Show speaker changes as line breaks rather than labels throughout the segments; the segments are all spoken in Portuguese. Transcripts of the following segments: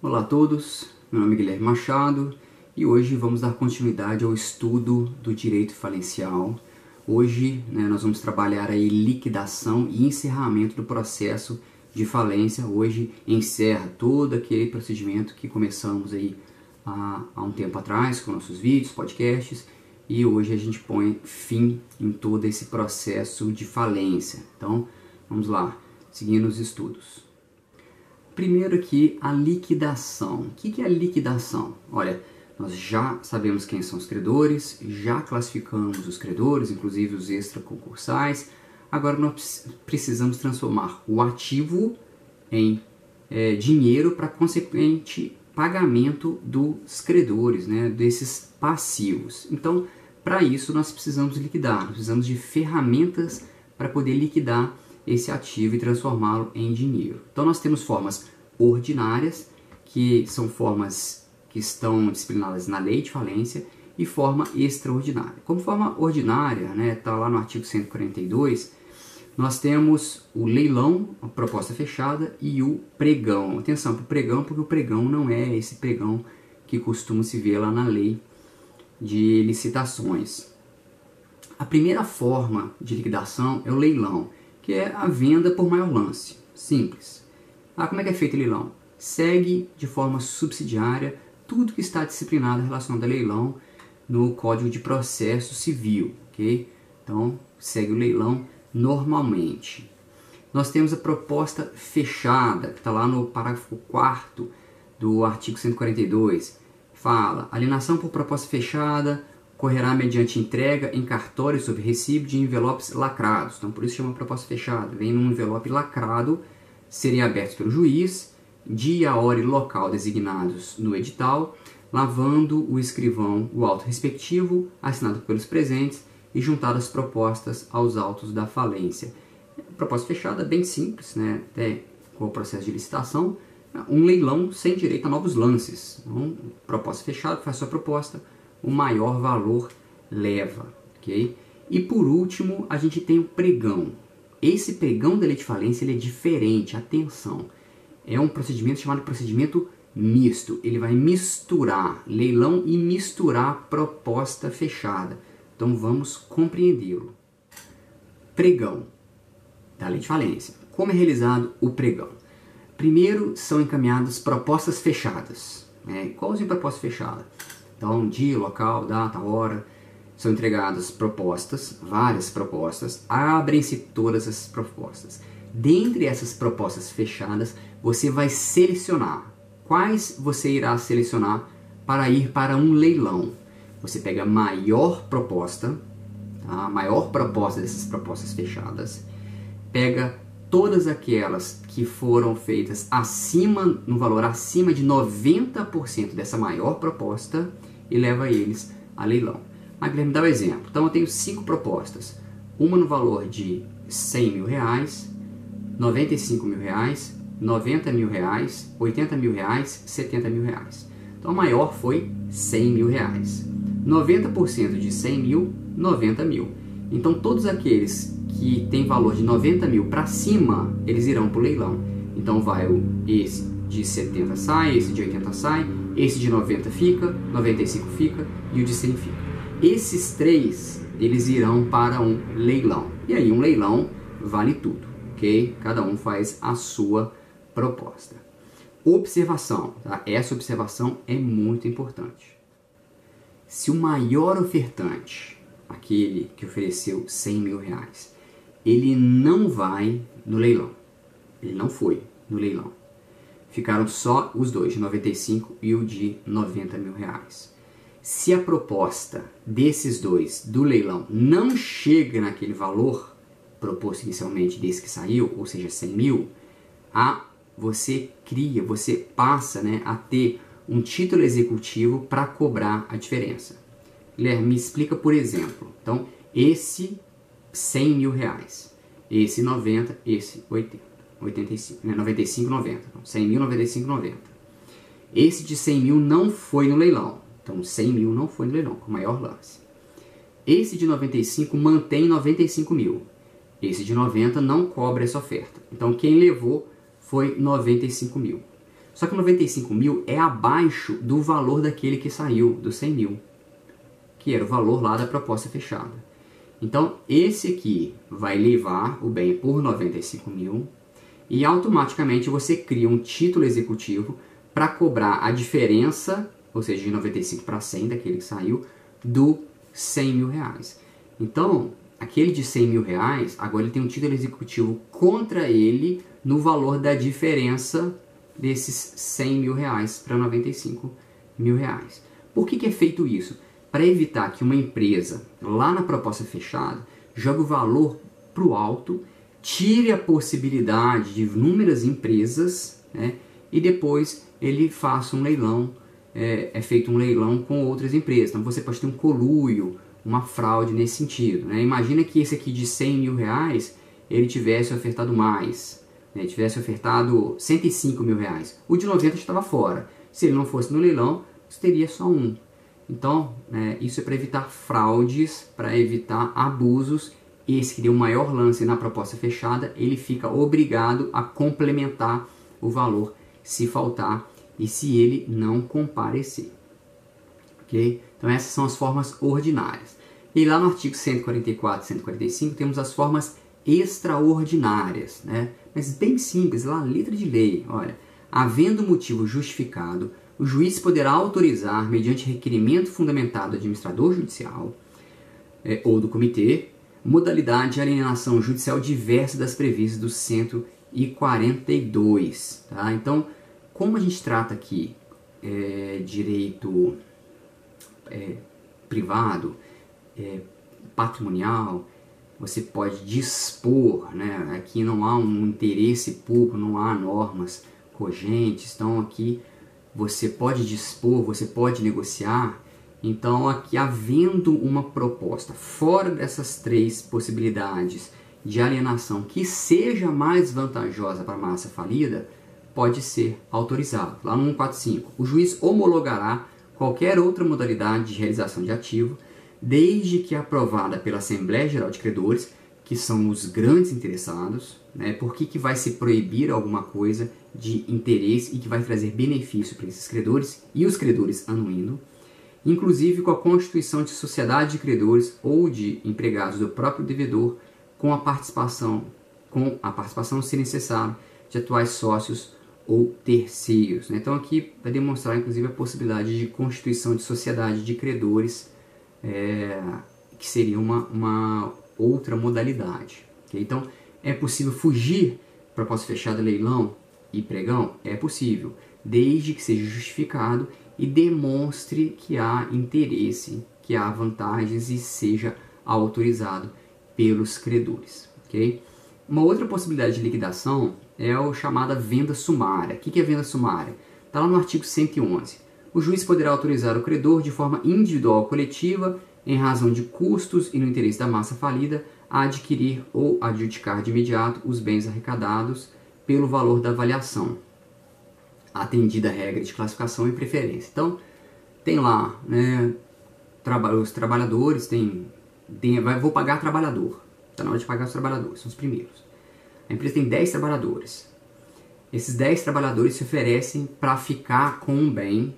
Olá a todos, meu nome é Guilherme Machado e hoje vamos dar continuidade ao estudo do direito falencial. Hoje nós vamos trabalhar aí liquidação e encerramento do processo de falência. Hoje encerra todo aquele procedimento que começamos aí há um tempo atrás com nossos vídeos, podcasts, e hoje a gente põe fim em todo esse processo de falência. Então vamos lá, seguindo os estudos. Primeiro aqui, a liquidação. O que é a liquidação? Olha, nós já sabemos quem são os credores, já classificamos os credores, inclusive os extraconcursais. Agora nós precisamos transformar o ativo em dinheiro para consequente pagamento dos credores, desses passivos. Então, para isso nós precisamos liquidar, nós precisamos de ferramentas para poder liquidar esse ativo e transformá-lo em dinheiro. Então nós temos formas ordinárias, que são formas que estão disciplinadas na lei de falência, e forma extraordinária. Como forma ordinária, está lá no artigo 142, nós temos o leilão, a proposta fechada, e o pregão. Atenção para o pregão, porque o pregão não é esse pregão que costuma se ver lá na lei de licitações. A primeira forma de liquidação é o leilão, que é a venda por maior lance. Simples. Como é que é feito o leilão? Segue de forma subsidiária tudo que está disciplinado relacionado a leilão no Código de Processo Civil. Okay? Então, segue o leilão normalmente. Nós temos a proposta fechada, que está lá no parágrafo 4º do artigo 142. Fala, alienação por proposta fechada ocorrerá mediante entrega em cartório sob recibo de envelopes lacrados. Então, por isso chama proposta fechada. Vem num envelope lacrado, serem abertos pelo juiz, dia, hora e local designados no edital, lavando o escrivão o auto respectivo, assinado pelos presentes e juntado as propostas aos autos da falência. Proposta fechada, bem simples, até com o processo de licitação, um leilão sem direito a novos lances. Então, proposta fechada, faz sua proposta, o maior valor leva, ok? E por último, a gente tem o pregão. Esse pregão da lei de falência ele é diferente, atenção. É um procedimento chamado procedimento misto. Ele vai misturar leilão e misturar proposta fechada. Então vamos compreendê-lo. Pregão da lei de falência. Como é realizado o pregão? Primeiro são encaminhadas propostas fechadas. Quais são propostas fechadas? Então, dia, local, data, hora, são entregadas propostas, várias propostas, abrem-se todas essas propostas. Dentre essas propostas fechadas, você vai selecionar. Quais você irá selecionar para ir para um leilão? Você pega a maior proposta, a maior proposta dessas propostas fechadas, pega todas aquelas que foram feitas no valor acima de 90% dessa maior proposta e leva eles a leilão. Mas Guilherme, dá um exemplo. Então eu tenho 5 propostas. Uma no valor de R$100 mil, R$95 mil, R$90 mil, R$80 mil, R$70 mil. Então a maior foi R$100 mil. 90% de 100 mil, 90 mil. Então todos aqueles que têm valor de 90 mil para cima, eles irão para o leilão. Então vai esse de 70 sai, esse de 80 sai, esse de 90 fica, 95 fica e o de 100 fica. Esses 3, eles irão para um leilão. E aí um leilão vale tudo, ok? Cada um faz a sua proposta. Observação, tá? Essa observação é muito importante. Se o maior ofertante, aquele que ofereceu R$100 mil, ele não vai no leilão. Ele não foi no leilão. Ficaram só os dois, de 95 e o de 90 mil reais. Se a proposta desses dois do leilão não chega naquele valor proposto inicialmente desse que saiu, ou seja, 100 mil, você passa a ter um título executivo para cobrar a diferença. Guilherme, me explica por exemplo. Então, esse 100 mil reais, esse 90, esse 80. 85, 95, 90. Então, 100 mil, 95, 90. Esse de 100 mil não foi no leilão. Então, 100 mil não foi no leilão, com o maior lance. Esse de 95 mantém 95 mil. Esse de 90 não cobra essa oferta. Então, quem levou foi 95 mil. Só que 95 mil é abaixo do valor daquele que saiu, dos 100 mil, que era o valor lá da proposta fechada. Então, esse aqui vai levar o bem por 95 mil e automaticamente você cria um título executivo para cobrar a diferença, ou seja, de 95 para 100, daquele que saiu, do 100 mil reais. Então, aquele de 100 mil reais, agora ele tem um título executivo contra ele no valor da diferença desses 100 mil reais para 95 mil reais. Por que é feito isso? Para evitar que uma empresa, lá na proposta fechada, jogue o valor para o alto, tire a possibilidade de inúmeras empresas, né, e depois ele faça um leilão, é feito um leilão com outras empresas. Então você pode ter um conluio, uma fraude nesse sentido, né? Imagina que esse aqui de 100 mil reais, ele tivesse ofertado mais, né, tivesse ofertado 105 mil reais. O de 90 já estava fora. Se ele não fosse no leilão, você teria só um. Então, isso é para evitar fraudes, para evitar abusos. Esse que deu o maior lance na proposta fechada, ele fica obrigado a complementar o valor se faltar e se ele não comparecer. Ok? Então essas são as formas ordinárias. E lá no artigo 144 e 145 temos as formas extraordinárias, né? Mas bem simples, lá letra de lei. Olha, havendo motivo justificado, o juiz poderá autorizar, mediante requerimento fundamentado do administrador judicial ou do comitê, modalidade de alienação judicial diversa das previstas do 142. Tá? Então, como a gente trata aqui direito privado, patrimonial, você pode dispor, né? Aqui não há um interesse público, não há normas cogentes, então aqui você pode dispor, você pode negociar. Então aqui, havendo uma proposta fora dessas três possibilidades de alienação que seja mais vantajosa para a massa falida, pode ser autorizado. Lá no 145, o juiz homologará qualquer outra modalidade de realização de ativo, desde que aprovada pela Assembleia Geral de Credores, que são os grandes interessados, né? Por que vai se proibir alguma coisa de interesse e que vai trazer benefício para esses credores e os credores anuindo, inclusive com a constituição de sociedade de credores ou de empregados do próprio devedor, com a participação, se necessário, de atuais sócios ou terceiros. Né? Então aqui vai demonstrar inclusive a possibilidade de constituição de sociedade de credores, que seria uma outra modalidade. Okay? Então é possível fugir proposta fechada, leilão e pregão? É possível, desde que seja justificado e demonstre que há interesse, que há vantagens e seja autorizado pelos credores. Okay? Uma outra possibilidade de liquidação é a chamada venda sumária. O que é venda sumária? Está lá no artigo 111. O juiz poderá autorizar o credor de forma individual ou coletiva, em razão de custos e no interesse da massa falida, a adquirir ou adjudicar de imediato os bens arrecadados pelo valor da avaliação, atendida a regra de classificação e preferência. Então, tem lá, né, os trabalhadores, vou pagar trabalhador. Está na hora de pagar os trabalhadores, são os primeiros. A empresa tem 10 trabalhadores. Esses 10 trabalhadores se oferecem para ficar com um bem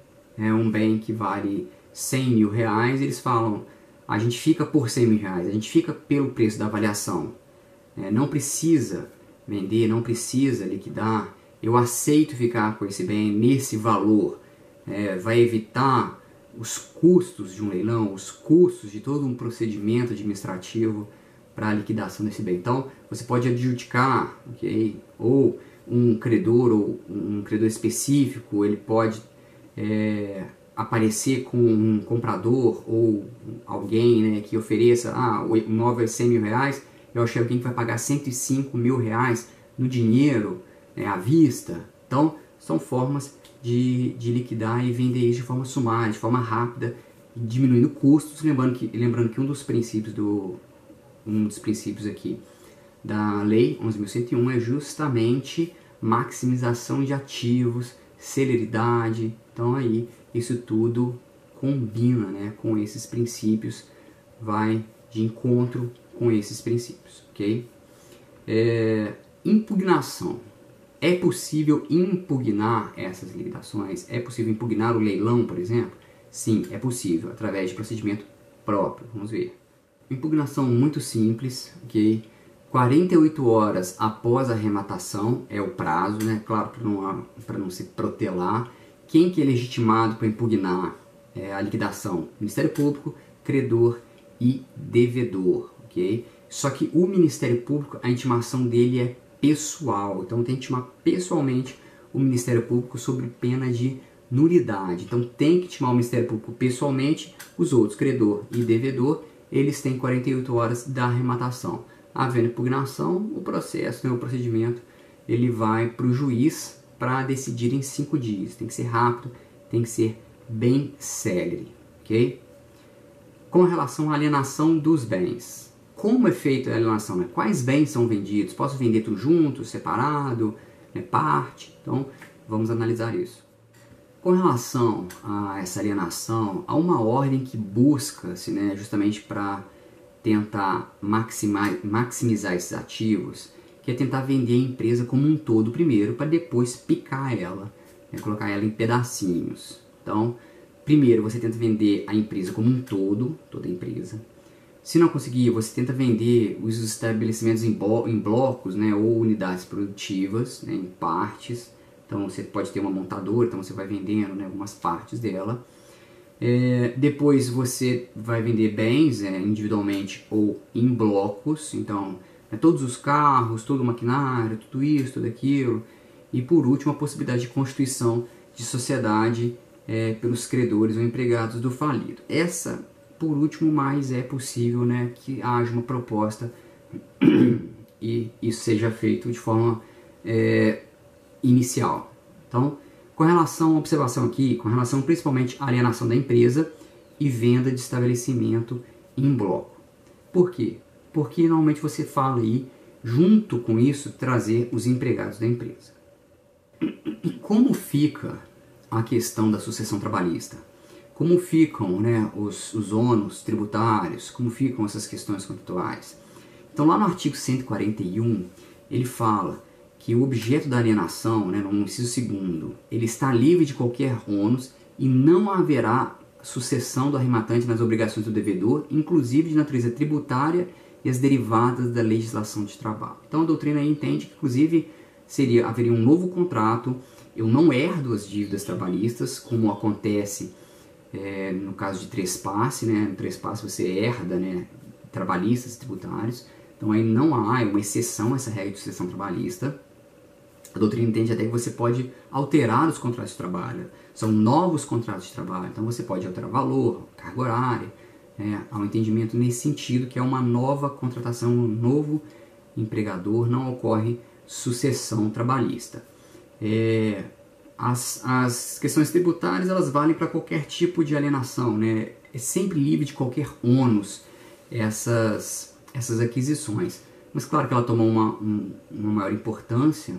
que vale 100 mil reais. Eles falam, a gente fica por 100 mil reais, a gente fica pelo preço da avaliação. Não precisa vender, não precisa liquidar. Eu aceito ficar com esse bem nesse valor. Vai evitar os custos de um leilão, os custos de todo um procedimento administrativo para a liquidação desse bem. Então, você pode adjudicar, okay? Ou um credor específico, ele pode aparecer com um comprador ou alguém, né, que ofereça, o imóvel é 100 mil reais, eu achei alguém que vai pagar 105 mil reais no dinheiro, à vista. Então, são formas de liquidar e vender isso de forma sumária, de forma rápida, diminuindo custos, lembrando que um dos princípios aqui da Lei 11.101 é justamente maximização de ativos, celeridade. Então aí isso tudo combina, né, com esses princípios, vai de encontro com esses princípios, ok? Impugnação. É possível impugnar essas liquidações? É possível impugnar o leilão, por exemplo? Sim, é possível, através de procedimento próprio. Vamos ver. Impugnação muito simples, ok? 48 horas após a arrematação é o prazo, né? Claro, para não se protelar. Quem que é legitimado para impugnar a liquidação? Ministério Público, credor e devedor, ok? Só que o Ministério Público, a intimação dele é pessoal, então tem que intimar pessoalmente o Ministério Público sobre pena de nulidade. Então tem que intimar o Ministério Público pessoalmente. Os outros, credor e devedor, eles têm 48 horas da arrematação. Havendo impugnação, o processo, né, o procedimento, ele vai para o juiz para decidir em 5 dias. Tem que ser rápido, tem que ser bem célere, ok? Com relação à alienação dos bens. Como é feita a alienação? Né? Quais bens são vendidos? Posso vender tudo junto, separado, né, parte? Então, vamos analisar isso. Com relação a essa alienação, há uma ordem que busca-se, né, justamente para tentar maximizar esses ativos, que é tentar vender a empresa como um todo primeiro, para depois picar ela, né, colocar ela em pedacinhos. Então, primeiro você tenta vender a empresa como um todo, toda a empresa. Se não conseguir, você tenta vender os estabelecimentos em blocos, né, ou unidades produtivas, né, em partes. Então você pode ter uma montadora, então você vai vendendo, né, algumas partes dela. Depois você vai vender bens individualmente ou em blocos. Então todos os carros, todo o maquinário, tudo isso, tudo aquilo. E por último a possibilidade de constituição de sociedade pelos credores ou empregados do falido. Essa, por último, mais é possível, né, que haja uma proposta e isso seja feito de forma inicial. Então, com relação à observação aqui, com relação principalmente à alienação da empresa e venda de estabelecimento em bloco. Por quê? Porque normalmente você fala aí, junto com isso, trazer os empregados da empresa. E como fica a questão da sucessão trabalhista? Como ficam, né, os ônus tributários? Como ficam essas questões contratuais? Então, lá no artigo 141, ele fala que o objeto da alienação, né, no inciso 2º, ele está livre de qualquer ônus e não haverá sucessão do arrematante nas obrigações do devedor, inclusive de natureza tributária e as derivadas da legislação de trabalho. Então a doutrina aí entende que, inclusive, haveria um novo contrato, eu não herdo as dívidas trabalhistas, como acontece no caso de trespasse, né? No trespasse você herda, né, trabalhistas e tributários, então aí não há uma exceção a essa regra de sucessão trabalhista. A doutrina entende até que você pode alterar os contratos de trabalho, são novos contratos de trabalho, então você pode alterar valor, carga horária, há um entendimento nesse sentido que é uma nova contratação, um novo empregador, não ocorre sucessão trabalhista. As questões tributárias elas valem para qualquer tipo de alienação, né? É sempre livre de qualquer ônus essas aquisições, mas claro que ela toma uma maior importância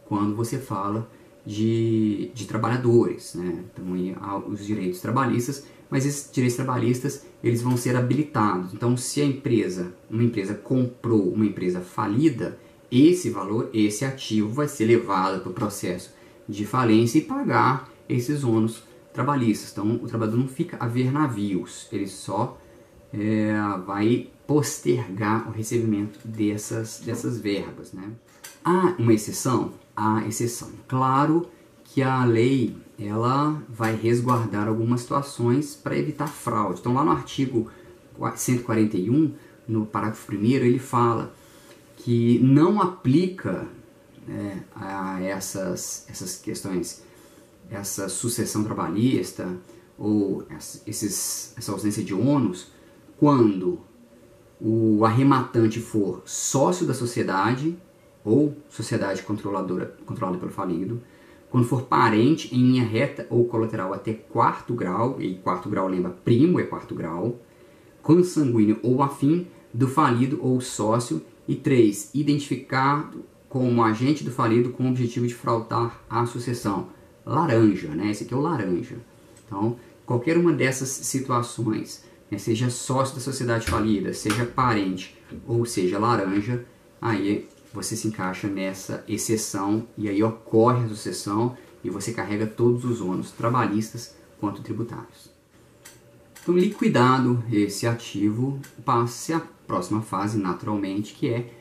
quando você fala de trabalhadores, né? Então aí há os direitos trabalhistas, mas esses direitos trabalhistas eles vão ser habilitados. Então se uma empresa comprou uma empresa falida, esse valor, esse ativo vai ser levado para o processo de falência e pagar esses ônus trabalhistas. Então o trabalhador não fica a ver navios, ele só vai postergar o recebimento dessas verbas, né? Há uma exceção? Há exceção. Claro que a lei ela vai resguardar algumas situações para evitar fraude. Então lá no artigo 141, no parágrafo 1º, ele fala que não aplica a essas questões, essa sucessão trabalhista ou essa ausência de ônus, quando o arrematante for sócio da sociedade ou sociedade controlada pelo falido, quando for parente em linha reta ou colateral até 4º grau, e 4º grau lembra, primo é 4º grau, consanguíneo ou afim do falido ou sócio, e 3, identificado como agente do falido com o objetivo de fraudar a sucessão. Laranja, né? Esse aqui é o laranja. Então, qualquer uma dessas situações, né, seja sócio da sociedade falida, seja parente ou seja laranja, aí você se encaixa nessa exceção e aí ocorre a sucessão e você carrega todos os ônus trabalhistas quanto tributários. Então, liquidado esse ativo, passa a próxima fase, naturalmente, que é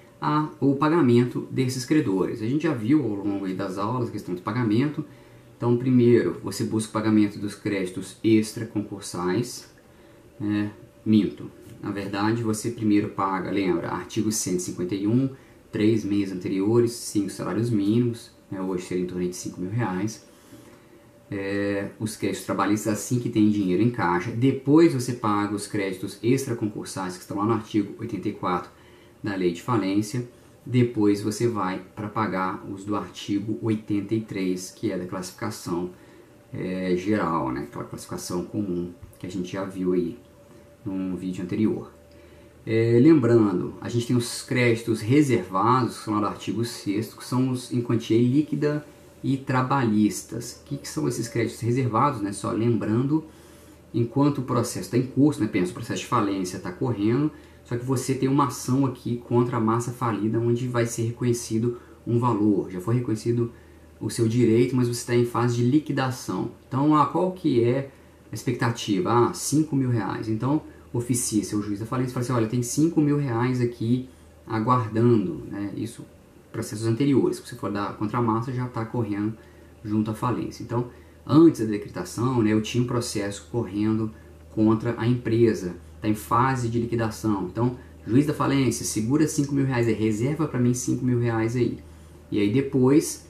o pagamento desses credores. A gente já viu ao longo das aulas a questão do pagamento. Então, primeiro, você busca o pagamento dos créditos extraconcursais. Minto. Na verdade, você primeiro paga, lembra, artigo 151, 3 meses anteriores, 5 salários mínimos, hoje seria em torno de R$5.000. Os créditos trabalhistas assim que tem dinheiro em caixa. Depois você paga os créditos extraconcursais que estão lá no artigo 84 da Lei de Falência. Depois você vai para pagar os do artigo 83, que é da classificação geral, né? Aquela classificação comum que a gente já viu aí num vídeo anterior. Lembrando, a gente tem os créditos reservados, que são lá do artigo 6º, que são os em quantia líquida e trabalhistas. O que são esses créditos reservados, né? Só lembrando, enquanto o processo está em curso, né? Pensa, o processo de falência está correndo, só que você tem uma ação aqui contra a massa falida, onde vai ser reconhecido um valor. Já foi reconhecido o seu direito, mas você está em fase de liquidação. Então, qual que é a expectativa? R$5.000. Então, oficia seu juiz da falência e fala assim, olha, tem R$5.000 aqui aguardando, né? Isso, processos anteriores. Se você for dar contra a massa, já está correndo junto à falência. Então, antes da decretação, né, eu tinha um processo correndo contra a empresa, está em fase de liquidação. Então, juiz da falência, segura R$5.000, reserva para mim R$5.000 aí. E aí depois,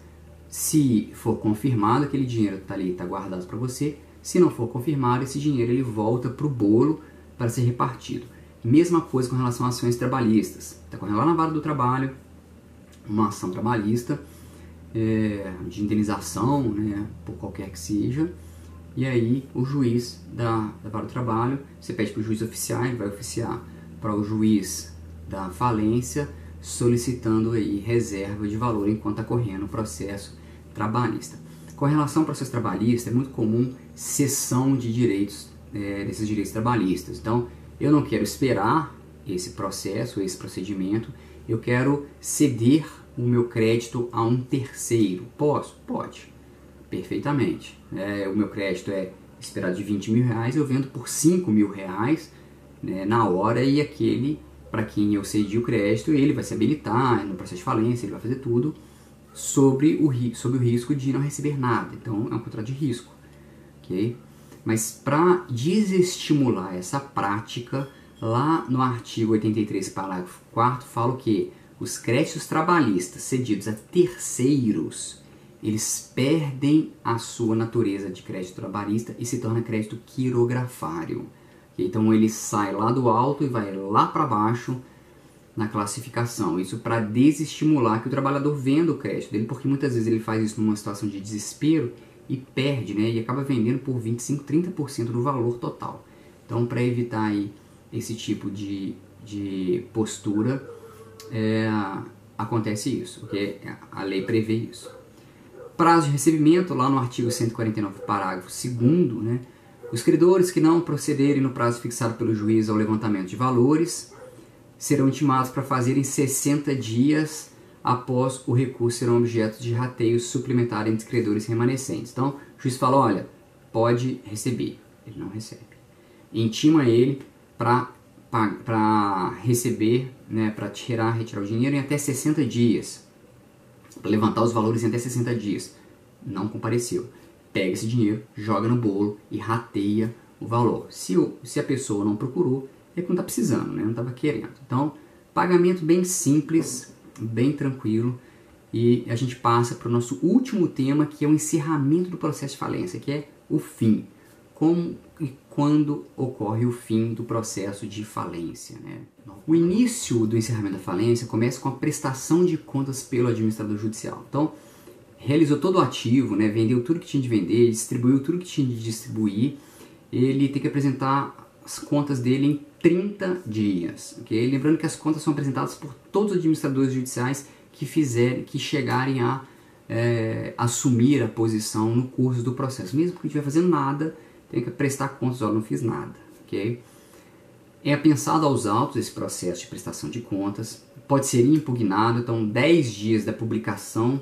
se for confirmado, aquele dinheiro está ali, está guardado para você. Se não for confirmado, esse dinheiro ele volta para o bolo para ser repartido. Mesma coisa com relação a ações trabalhistas. Está correndo lá na vara do trabalho, uma ação trabalhista de indenização, né, por qualquer que seja. E aí o juiz da vara do trabalho, você pede para o juiz oficiar, ele vai oficiar para o juiz da falência, solicitando aí reserva de valor enquanto está correndo o processo trabalhista. Com relação ao processo trabalhista, é muito comum cessão de direitos, desses direitos trabalhistas. Então, eu não quero esperar esse processo, esse procedimento, eu quero ceder o meu crédito a um terceiro. Posso? Pode. Perfeitamente. O meu crédito é esperado de R$20.000, eu vendo por R$5.000, né, na hora, e aquele para quem eu cedi o crédito, ele vai se habilitar no processo de falência, ele vai fazer tudo sobre o risco de não receber nada. Então é um contrato de risco, ok? Mas para desestimular essa prática, lá no artigo 83, parágrafo 4º, fala que os créditos trabalhistas cedidos a terceiros, eles perdem a sua natureza de crédito trabalhista e se torna crédito quirografário. Então ele sai lá do alto e vai lá para baixo na classificação. Isso para desestimular que o trabalhador venda o crédito dele, porque muitas vezes ele faz isso numa situação de desespero e perde, né? E acaba vendendo por 25%, 30% do valor total. Então, para evitar aí esse tipo de postura, acontece isso, porque a lei prevê isso. Prazo de recebimento, lá no artigo 149, parágrafo 2º, né? Os credores que não procederem no prazo fixado pelo juiz ao levantamento de valores serão intimados para fazerem 60 dias após o recurso serão objeto de rateio suplementar entre credores remanescentes. Então, o juiz fala, olha, pode receber. Ele não recebe. Intima ele para receber, né, para retirar o dinheiro em até 60 dias. Para levantar os valores em até 60 dias. Não compareceu. Pega esse dinheiro, joga no bolo e rateia o valor. Se a pessoa não procurou, é que não está precisando, né? Não estava querendo. Então, pagamento bem simples, bem tranquilo. E a gente passa para o nosso último tema, que é o encerramento do processo de falência, que é o fim. Como e quando ocorre o fim do processo de falência, né? O início do encerramento da falência começa com a prestação de contas pelo administrador judicial. Então, realizou todo o ativo, né? Vendeu tudo que tinha de vender, distribuiu tudo que tinha de distribuir, ele tem que apresentar as contas dele em 30 dias. Okay? Lembrando que as contas são apresentadas por todos os administradores judiciais que chegarem a assumir a posição no curso do processo. Mesmo que não estiver fazendo nada, tem que prestar contas, ó, não fiz nada. Okay? É pensado aos autos esse processo de prestação de contas, pode ser impugnado, então 10 dias da publicação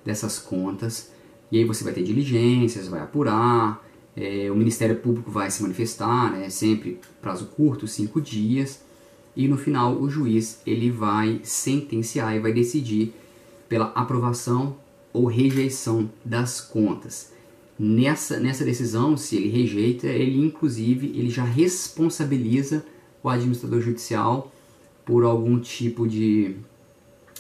dessas contas, e aí você vai ter diligências, vai apurar, o Ministério Público vai se manifestar, né, sempre prazo curto, 5 dias, e no final o juiz ele vai sentenciar e vai decidir pela aprovação ou rejeição das contas. Nessa decisão, se ele rejeita, ele já responsabiliza o administrador judicial por algum tipo de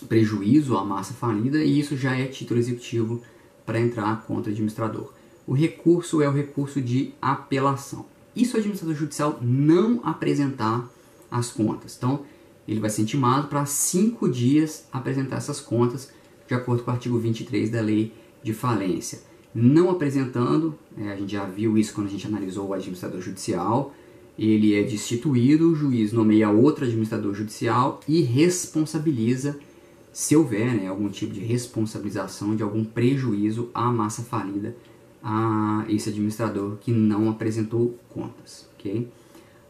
prejuízo à massa falida, e isso já é título executivo para entrar contra o administrador. O recurso é o recurso de apelação. E se o administrador judicial não apresentar as contas? Então, ele vai ser intimado para 5 dias apresentar essas contas, de acordo com o artigo 23 da Lei de Falência. Não apresentando, a gente já viu isso quando a gente analisou o administrador judicial, ele é destituído, o juiz nomeia outro administrador judicial e responsabiliza, se houver algum tipo de responsabilização de algum prejuízo à massa falida, a esse administrador que não apresentou contas. Okay?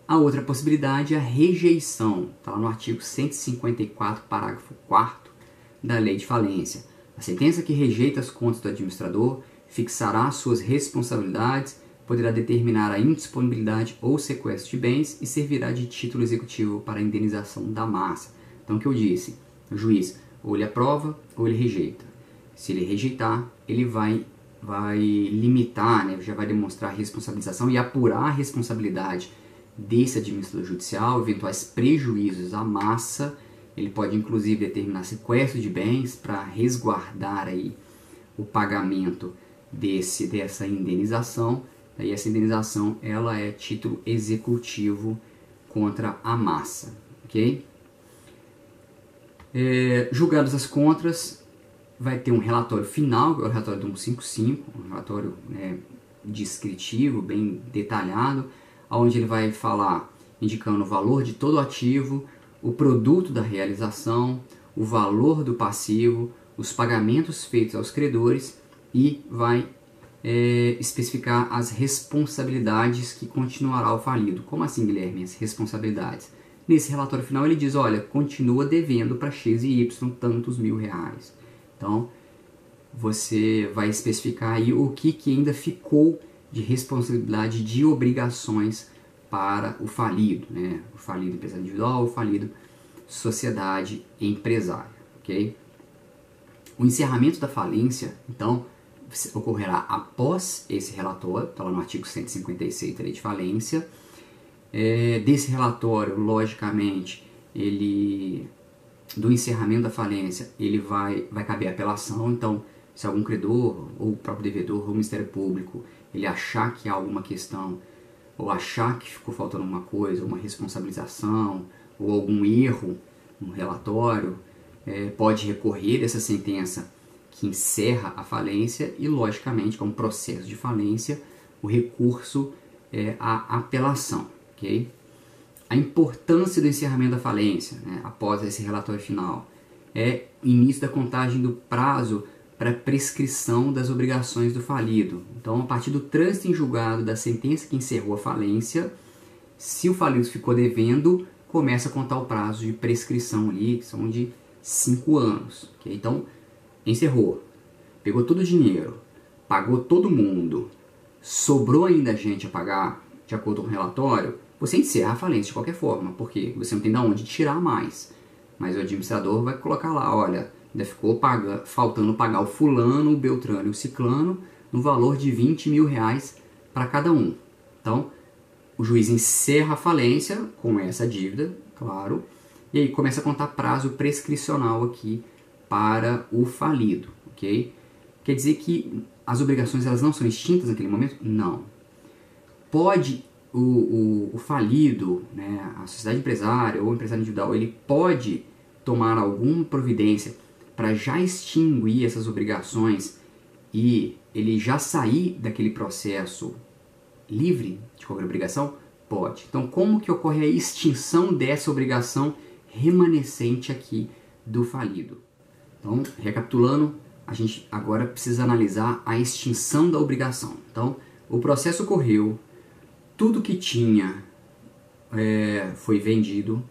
A outra possibilidade é a rejeição, está lá no artigo 154, parágrafo 4º da Lei de Falência. A sentença que rejeita as contas do administrador fixará suas responsabilidades, poderá determinar a indisponibilidade ou sequestro de bens e servirá de título executivo para a indenização da massa. Então, o que eu disse? O juiz ou ele aprova ou ele rejeita. Se ele rejeitar, ele vai limitar, já vai demonstrar a responsabilização e apurar a responsabilidade desse administrador judicial, eventuais prejuízos à massa. Ele pode inclusive determinar sequestro de bens para resguardar aí o pagamento dessa indenização. E essa indenização ela é título executivo contra a massa. Okay? Julgadas as contras, vai ter um relatório final, que é o relatório do 155, um relatório descritivo, bem detalhado, onde ele vai falar, indicando o valor de todo o ativo, o produto da realização, o valor do passivo, os pagamentos feitos aos credores e vai especificar as responsabilidades que continuará o falido. Como assim, Guilherme, as responsabilidades? Nesse relatório final ele diz, olha, continua devendo para X e Y tantos R$1.000. Então, você vai especificar aí o que ainda ficou de responsabilidade de obrigações para o falido, o falido empresário individual, o falido sociedade empresária, ok? O encerramento da falência, então, ocorrerá após esse relatório, está lá no artigo 156 da Lei de Falência. Desse relatório, logicamente, do encerramento da falência, ele vai caber apelação. Então, se algum credor, ou o próprio devedor, ou o Ministério Público, ele achar que há alguma questão, ou achar que ficou faltando alguma coisa, uma responsabilização, ou algum erro no relatório, pode recorrer dessa sentença que encerra a falência e, logicamente, como processo de falência, o recurso é a apelação. Okay? A importância do encerramento da falência, após esse relatório final, é o início da contagem do prazo para prescrição das obrigações do falido. Então, a partir do trânsito em julgado da sentença que encerrou a falência, se o falido ficou devendo, começa a contar o prazo de prescrição ali, que são de 5 anos. Okay? Então, encerrou, pegou todo o dinheiro, pagou todo mundo, sobrou ainda gente a pagar, de acordo com o relatório, você encerra a falência de qualquer forma, porque você não tem de onde tirar mais. Mas o administrador vai colocar lá, olha, ainda ficou faltando pagar o fulano, o beltrano e o ciclano no valor de R$20.000 para cada um. Então, o juiz encerra a falência com essa dívida, claro, e aí começa a contar prazo prescricional aqui para o falido, ok? Quer dizer que as obrigações elas não são extintas naquele momento? Não. Pode o falido, a sociedade empresária ou o empresário individual, ele pode tomar alguma providência para já extinguir essas obrigações e ele já sair daquele processo livre de qualquer obrigação? Pode. Então, como que ocorre a extinção dessa obrigação remanescente aqui do falido? Então, recapitulando, a gente agora precisa analisar a extinção da obrigação. Então, o processo ocorreu, tudo que tinha foi vendido,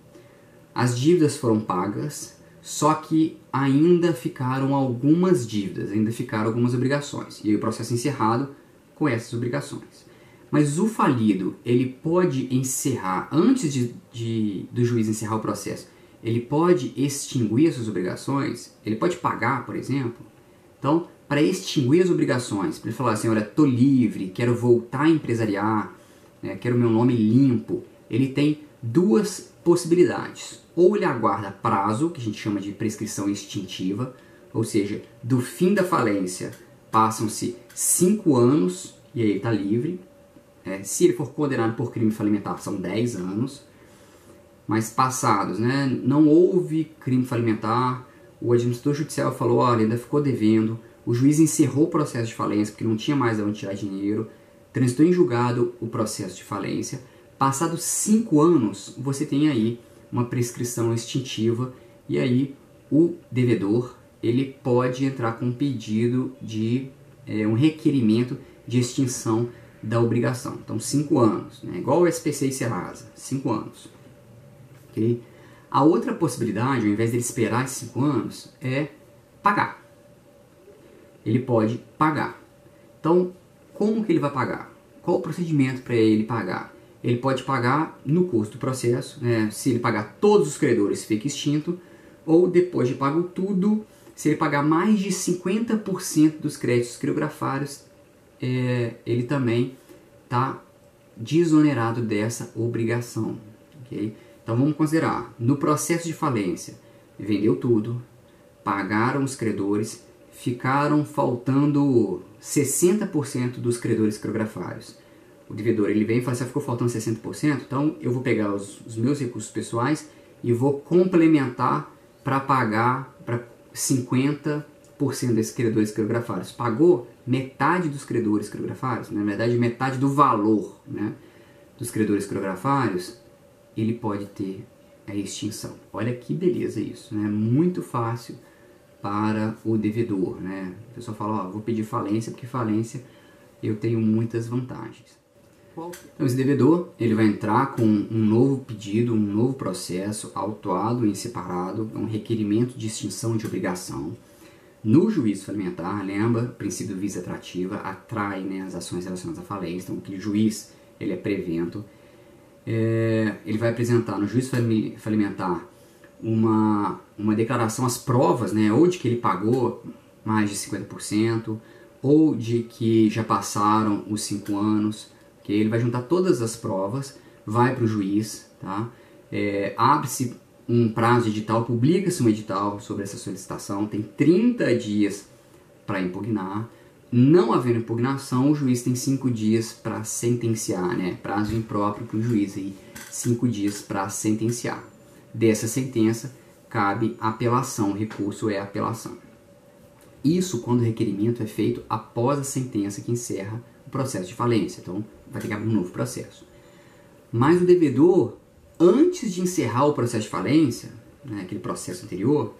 as dívidas foram pagas, só que ainda ficaram algumas dívidas, ainda ficaram algumas obrigações. E aí o processo é encerrado com essas obrigações. Mas o falido, ele pode encerrar, antes do juiz encerrar o processo, ele pode extinguir essas obrigações, ele pode pagar, por exemplo. Então, para extinguir as obrigações, para ele falar assim, olha, tô livre, quero voltar a empresariar, quero meu nome limpo, ele tem duas possibilidades. Ou ele aguarda prazo, que a gente chama de prescrição extintiva, ou seja, do fim da falência passam-se 5 anos e aí ele está livre. Se ele for condenado por crime falimentar, são 10 anos. Mas passados, não houve crime falimentar, o administrador judicial falou, olha, ainda ficou devendo, o juiz encerrou o processo de falência porque não tinha mais de onde tirar dinheiro, transitou em julgado o processo de falência. Passados 5 anos, você tem aí uma prescrição extintiva e aí o devedor ele pode entrar com um pedido de um requerimento de extinção da obrigação. Então 5 anos, igual o SPC e Serasa, 5 anos. Okay? A outra possibilidade, ao invés de ele esperar esses 5 anos, é pagar. Ele pode pagar. Então, como que ele vai pagar? Qual o procedimento para ele pagar? Ele pode pagar no curso do processo, se ele pagar todos os credores fica extinto, ou depois de pago tudo, se ele pagar mais de 50% dos créditos criografários, ele também está desonerado dessa obrigação. Okay? Então vamos considerar, no processo de falência, vendeu tudo, pagaram os credores, ficaram faltando 60% dos credores criografários. O devedor ele vem e fala assim, ficou faltando 60%, então eu vou pegar os meus recursos pessoais e vou complementar para pagar para 50% desses credores criografários. Pagou metade dos credores criografários, na verdade metade do valor dos credores criografários, ele pode ter a extinção. Olha que beleza isso, muito fácil para o devedor. A pessoa fala, vou pedir falência porque falência eu tenho muitas vantagens. Então esse devedor ele vai entrar com um novo pedido, um novo processo autuado em separado, um requerimento de extinção de obrigação. No juízo falimentar, lembra, o princípio do vis atrativa atrai as ações relacionadas à falência. Então aquele juiz ele é prevento. Ele vai apresentar no juízo falimentar uma declaração, as provas, ou de que ele pagou mais de 50%, ou de que já passaram os 5 anos. Ele vai juntar todas as provas, vai para o juiz, tá? Abre-se um prazo de edital, publica-se um edital sobre essa solicitação, tem 30 dias para impugnar. Não havendo impugnação, o juiz tem 5 dias para sentenciar, prazo impróprio para o juiz, 5 dias para sentenciar. Dessa sentença, cabe apelação, o recurso é apelação. Isso quando o requerimento é feito após a sentença que encerra o processo de falência, então vai ter que abrir um novo processo. Mas o devedor, antes de encerrar o processo de falência, aquele processo anterior,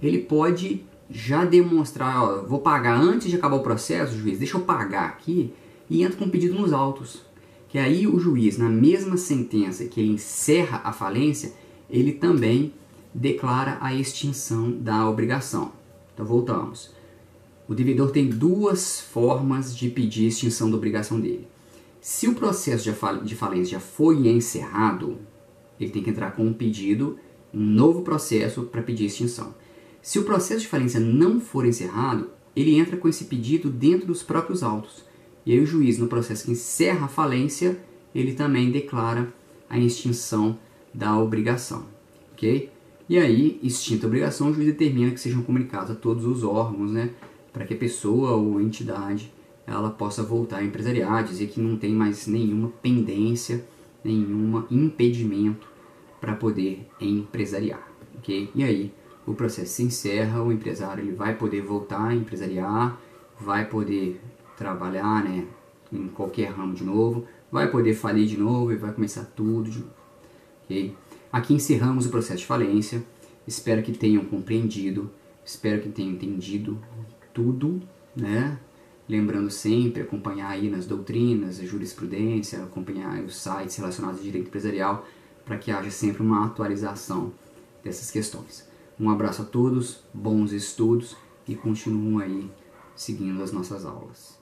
ele pode já demonstrar, vou pagar antes de acabar o processo, juiz, deixa eu pagar aqui, e entra com um pedido nos autos. Que aí o juiz, na mesma sentença que ele encerra a falência, ele também declara a extinção da obrigação. Então voltamos. O devedor tem 2 formas de pedir extinção da obrigação dele. Se o processo de falência já foi encerrado, ele tem que entrar com um pedido, um novo processo para pedir extinção. Se o processo de falência não for encerrado, ele entra com esse pedido dentro dos próprios autos. E aí o juiz, no processo que encerra a falência, ele também declara a extinção da obrigação. Ok? E aí, extinta a obrigação, o juiz determina que sejam comunicados a todos os órgãos, para que a pessoa ou entidade ela possa voltar a empresariar, dizer que não tem mais nenhuma pendência, nenhum impedimento para poder empresariar. Okay? E aí o processo se encerra, o empresário ele vai poder voltar a empresariar, vai poder trabalhar em qualquer ramo de novo, vai poder falir de novo e vai começar tudo de novo. Okay? Aqui encerramos o processo de falência, espero que tenham compreendido, espero que tenham entendido tudo, Lembrando sempre, acompanhar aí nas doutrinas, a jurisprudência, acompanhar os sites relacionados ao direito empresarial para que haja sempre uma atualização dessas questões. Um abraço a todos, bons estudos e continuem aí seguindo as nossas aulas.